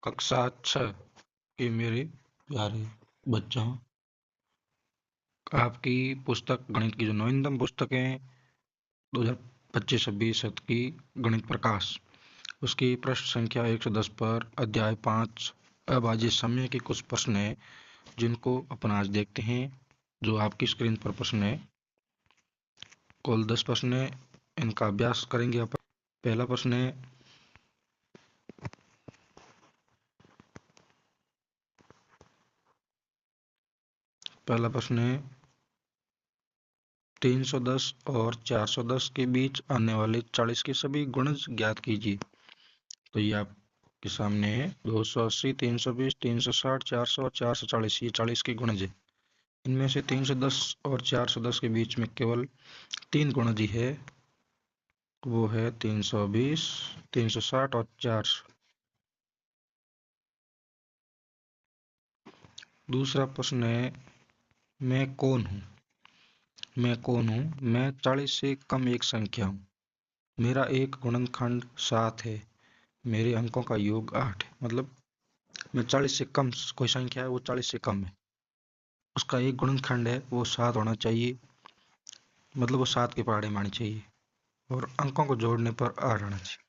कक्षा 6 के मेरे प्यारे बच्चों, आपकी पुस्तक गणित की जो नवीनतम पुस्तक है 2025-26 शत की गणित प्रकाश, उसकी पृष्ठ संख्या 110 पर अध्याय 5। अब आज इस समय के कुछ प्रश्न हैं जिनको अपन आज देखते हैं। जो आपकी स्क्रीन पर प्रश्न है, कुल 10 प्रश्न है, इनका अभ्यास करेंगे अपन। पहला प्रश्न है, पहला प्रश्न है 310 और 410 के बीच आने वाले 40 के सभी गुणज ज्ञात कीजिए। तो ये आपके सामने है 280, 320, 360, 400 और 440, ये 40 के गुणज है। इनमें से 310 और 410 के बीच में केवल 3 गुणज ही है, वो है 320, 360 और 400। दूसरा प्रश्न है, मैं कौन हूँ? मैं कौन हूँ? मैं 40 से कम एक संख्या हूँ। मेरा एक गुणनखंड 7 है। मेरे अंकों का योग 8 है। मतलब मैं 40 से कम कोई संख्या है, वो 40 से कम है, उसका एक गुणनखंड है, वो 7 होना चाहिए, मतलब वो 7 के पहाड़े में आनी चाहिए, और अंकों को जोड़ने पर 8 आना चाहिए।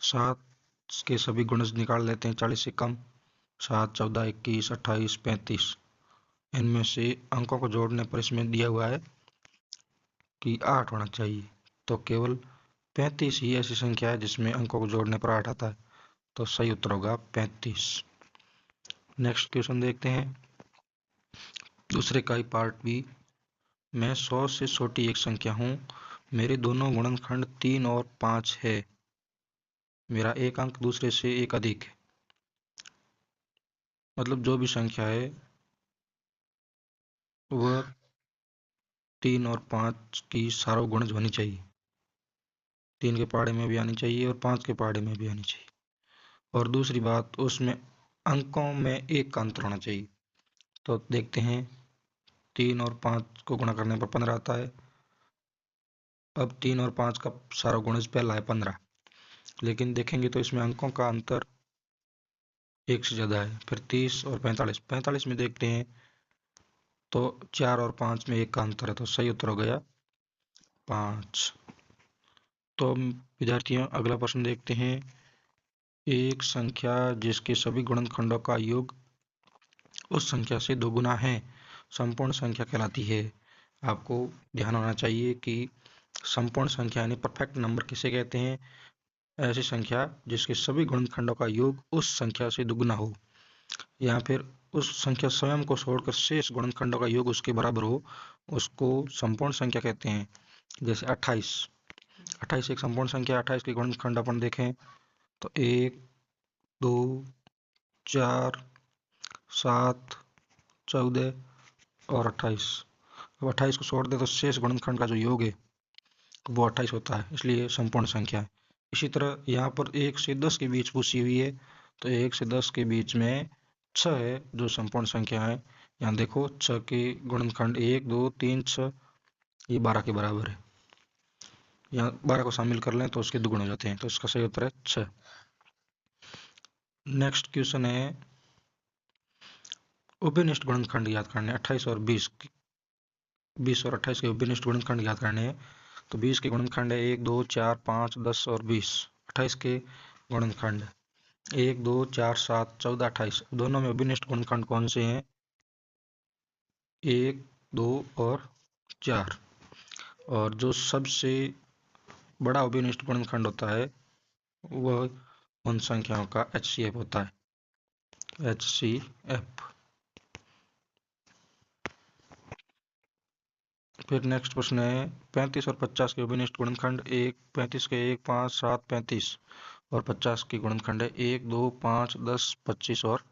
7 के सभी गुणज निकाल लेते हैं 40 से कम। 7, 14, 21, 28, 35। इनमें से अंकों को जोड़ने पर इसमें दिया हुआ है कि 8 होना चाहिए, तो केवल 35 ही ऐसी संख्या है जिसमें अंकों को जोड़ने पर 8 आता है, तो सही उत्तर होगा 35। नेक्स्ट क्वेश्चन देखते हैं, दूसरे का ही पार्ट बी। मैं 100 से छोटी एक संख्या हूँ। मेरे दोनों गुणनखंड 3 और 5 है। मेरा एक अंक दूसरे से एक अधिक है। मतलब जो भी संख्या है वह 3 और 5 की सार्वगुणज गुणज होनी चाहिए। 3 के पहाड़े में भी आनी चाहिए और 5 के पहाड़े में भी आनी चाहिए। और दूसरी बात, उसमें अंकों में एक का अंतर होना चाहिए। तो देखते हैं, 3 और 5 को गुणा करने पर 15 आता है। अब 3 और 5 का सार्वगुणज पहला है 15, लेकिन देखेंगे तो इसमें अंकों का अंतर एक से ज़्यादा है। फिर 30 और 45, 45 में देखते हैं तो 4 और 5 में एक का अंतर है, तो सही उत्तर हो गया 5। तो विद्यार्थियों, अगला प्रश्न देखते हैं। एक संख्या जिसके सभी गुणनखंडों का योग उस संख्या से दोगुना है संपूर्ण संख्या कहलाती है। आपको ध्यान होना चाहिए कि संपूर्ण संख्या यानी परफेक्ट नंबर किसे कहते हैं? ऐसी संख्या जिसके सभी गुणनखंडों का योग उस संख्या से दुगुना हो, या फिर उस संख्या स्वयं को छोड़कर शेष गुणनखंडों का योग उसके बराबर हो, उसको संपूर्ण संख्या कहते हैं। जैसे 28, 28 एक संपूर्ण संख्या। 28 के गुणनखंड अपन देखें तो 1, 2, 4, 7, 14 और 28। अब 28 को छोड़ दे तो शेष गुणनखंड का जो योग है वो 28 होता है, इसलिए संपूर्ण संख्या है। इसी तरह यहाँ पर 1 से 10 के बीच पूछी हुई है, तो 1 से 10 के बीच में 6 है जो संपूर्ण संख्या है। यहाँ देखो 6 के गुणनखंड 1, 2, 3, 6, ये 12 के बराबर है। यहाँ 12 को शामिल कर लें तो उसके दुगुण हो जाते हैं, तो इसका सही उत्तर है 6। नेक्स्ट क्वेश्चन है, उभयनिष्ठ गुणनखंड याद करने 28 और 20, 20 और 28 के उभयनिष्ठ गुणनखंड याद करने हैं। तो 20 के गुणनखंड है 1, 2, 4, 5, 10 और 20। 28 के गुणनखंड 1, 2, 4, 7, 14, 28। दोनों में उभयनिष्ठ गुणनखंड कौन से हैं? 1, 2 और 4। और जो सबसे बड़ा उभयनिष्ठ गुणनखंड होता है वह उन संख्याओं का HCF होता है, HCF। फिर नेक्स्ट प्रश्न है, 35 और 50 के उभयनिष्ठ गुणनखंड 1, 35 के 1, 5, 7, 35 और 50 की गुणनखंड है 1, 2, 5, 10, 25 और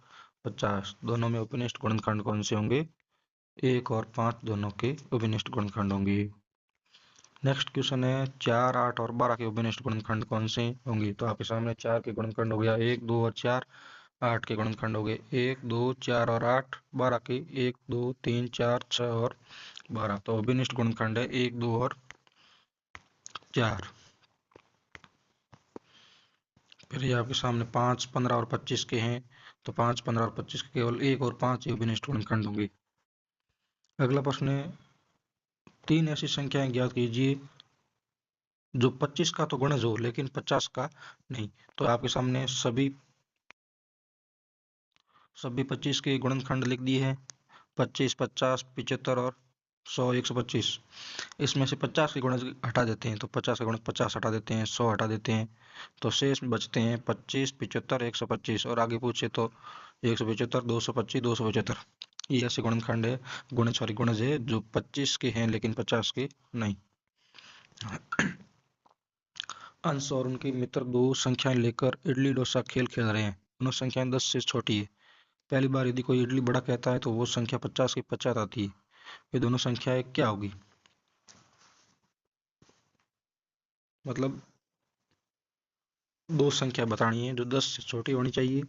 50। दोनों में उभयनिष्ठ गुणनखंड कौन से होंगे? 1 और 5 दोनों के उभयनिष्ठ गुणनखंड होंगे। नेक्स्ट क्वेश्चन है, 4, 8 और 12 के उभयनिष्ठ गुणनखंड कौन से होंगे? तो आपके सामने 4 के गुणनखंड हो गया 1, 2 और 4। 8 के गुणनखंड हो गए 1, 2, 4 और 8। 12 के 1, 2, 3, 4, 6 और 12। तो अभिनिष्ठ गुणनखंड है 1, 2 और 4। फिर ये आपके सामने 5, 15 और 25 के हैं, तो 5, 15 और 25 के केवल 1 और 5 विशिष्ट गुणनखंड होंगे। अगला प्रश्न है, 3 ऐसी संख्याएं ज्ञात कीजिए जो 25 का तो गुणज हो लेकिन 50 का नहीं। तो आपके सामने सभी 25 के गुणनखंड लिख दिए हैं, 25, 50, 75 और 100, 125। इसमें से 50 के गुणज हटा देते हैं, तो 50 का गुणज 50 हटा देते हैं, 100 हटा देते हैं, तो शेष बचते हैं 25, 75, 125। और आगे पूछे तो 175, 225, 275। ये ऐसे गुणनखंड है, गुणज है जो 25 के हैं लेकिन 50 के नहीं। अंश और उनके मित्र दो संख्याएं लेकर इडली डोसा खेल खेल रहे हैं। दोनों संख्याएं 10 से छोटी है। पहली बार यदि कोई इडली बड़ा कहता है तो वो संख्या 50 की 50 आती है। ये दोनों संख्याएं क्या होगी? मतलब दो संख्या बतानी है जो 10 से छोटी होनी चाहिए,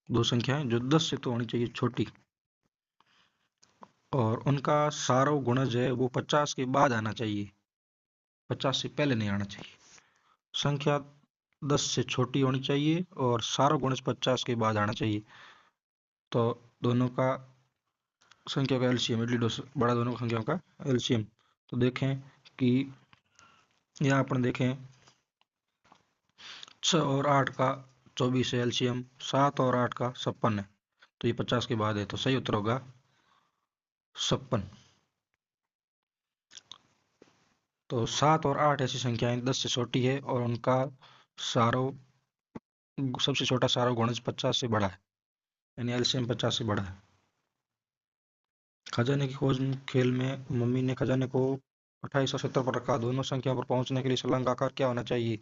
दो संख्याएं जो 10 से तो होनी चाहिए छोटी, और उनका सारो गुणज है वो 50 के बाद आना चाहिए, 50 से पहले नहीं आना चाहिए। संख्या 10 से छोटी होनी चाहिए और सारो गुणज 50 के बाद आना चाहिए। तो दोनों का संख्या का एलसीएम, इडली डोसा बड़ा दोनों संख्याओं का एलसीएम। तो देखें कि यहाँ अपन देखें 6 और 8 का 24 है एलसीएम, 7 और 8 का 56 है, तो ये 50 के बाद है, तो सही उत्तर होगा 56। तो 7 और 8 ऐसी संख्याएं 10 से छोटी है और उनका सारो सबसे छोटा सारो गुणज 50 से बड़ा है, यानी एलसीएम 50 से बड़ा है। खजाने की खोज खेल में मम्मी ने खजाने को 28 और 70 पर रखा। दोनों संख्याओं पर पहुंचने के लिए छलांग का आकार क्या होना चाहिए?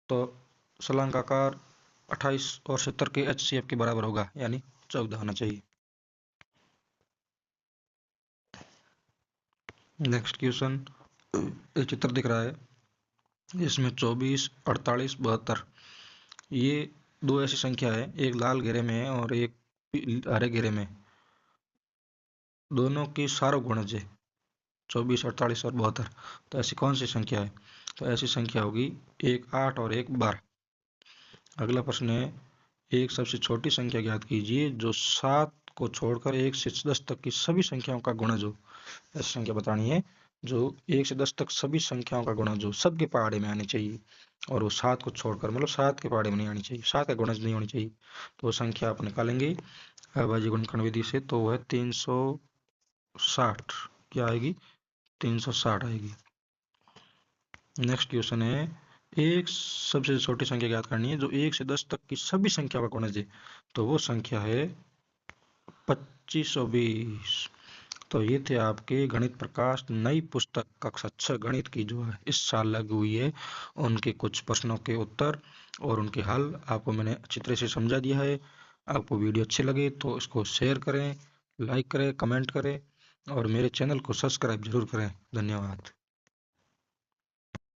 तो छलांग का आकार 28 और 70 के एचसीएफ के बराबर होगा, यानी 14 होना चाहिए। नेक्स्ट क्वेश्चन, एक चित्र दिख रहा है, इसमें 24, 48, 72 ये दो ऐसी संख्या है, एक लाल घेरे में है और एक हरे घेरे में। दोनों की सारो गुणज है 24, 48 और 72। तो ऐसी कौन सी संख्या है? तो ऐसी संख्या होगी एक 8 और एक 12। अगला प्रश्न है, एक सबसे छोटी संख्या ज्ञात कीजिए जो 7 को छोड़कर 1 से 10 तक की सभी संख्याओं का गुणज हो। ऐसी संख्या बतानी है जो 1 से 10 तक सभी संख्याओं का गुणज हो, सबके पहाड़े में आनी चाहिए, और वो 7 को छोड़कर, मतलब 7 के पहाड़े में नहीं आनी चाहिए, 7 का गुणज नहीं होनी चाहिए। तो वो संख्या आप निकालेंगे अभाज्य गुणनखंड विधि से, तो वह 360 क्या आएगी? 360 आएगी। नेक्स्ट क्वेश्चन है, एक सबसे छोटी संख्या ज्ञात करनी है जो 1 से 10 तक की सभी संख्या का गुणज है, तो वो संख्या है 2520। तो ये थे आपके गणित प्रकाश नई पुस्तक कक्षा 6 गणित की जो है इस साल लगी हुई है, उनके कुछ प्रश्नों के उत्तर और उनके हल आपको मैंने अच्छी तरह से समझा दिया है। आपको वीडियो अच्छे लगे तो इसको शेयर करें, लाइक करें, कमेंट करें और मेरे चैनल को सब्सक्राइब जरूर करें। धन्यवाद।